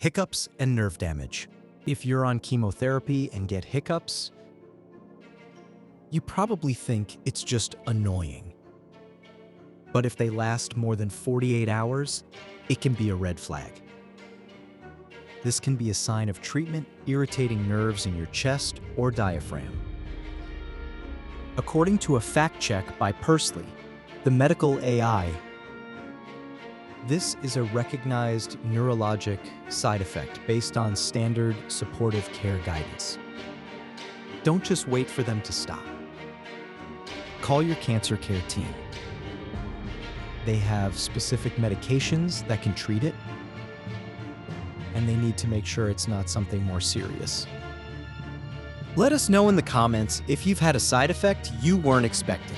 Hiccups and nerve damage. If you're on chemotherapy and get hiccups, you probably think it's just annoying. But if they last more than 48 hours, it can be a red flag. This can be a sign of treatment irritating nerves in your chest or diaphragm. According to a fact check by Persly, the medical AI, this is a recognized neurologic side effect based on standard supportive care guidance. Don't just wait for them to stop. Call your cancer care team. They have specific medications that can treat it, and they need to make sure it's not something more serious. Let us know in the comments if you've had a side effect you weren't expecting.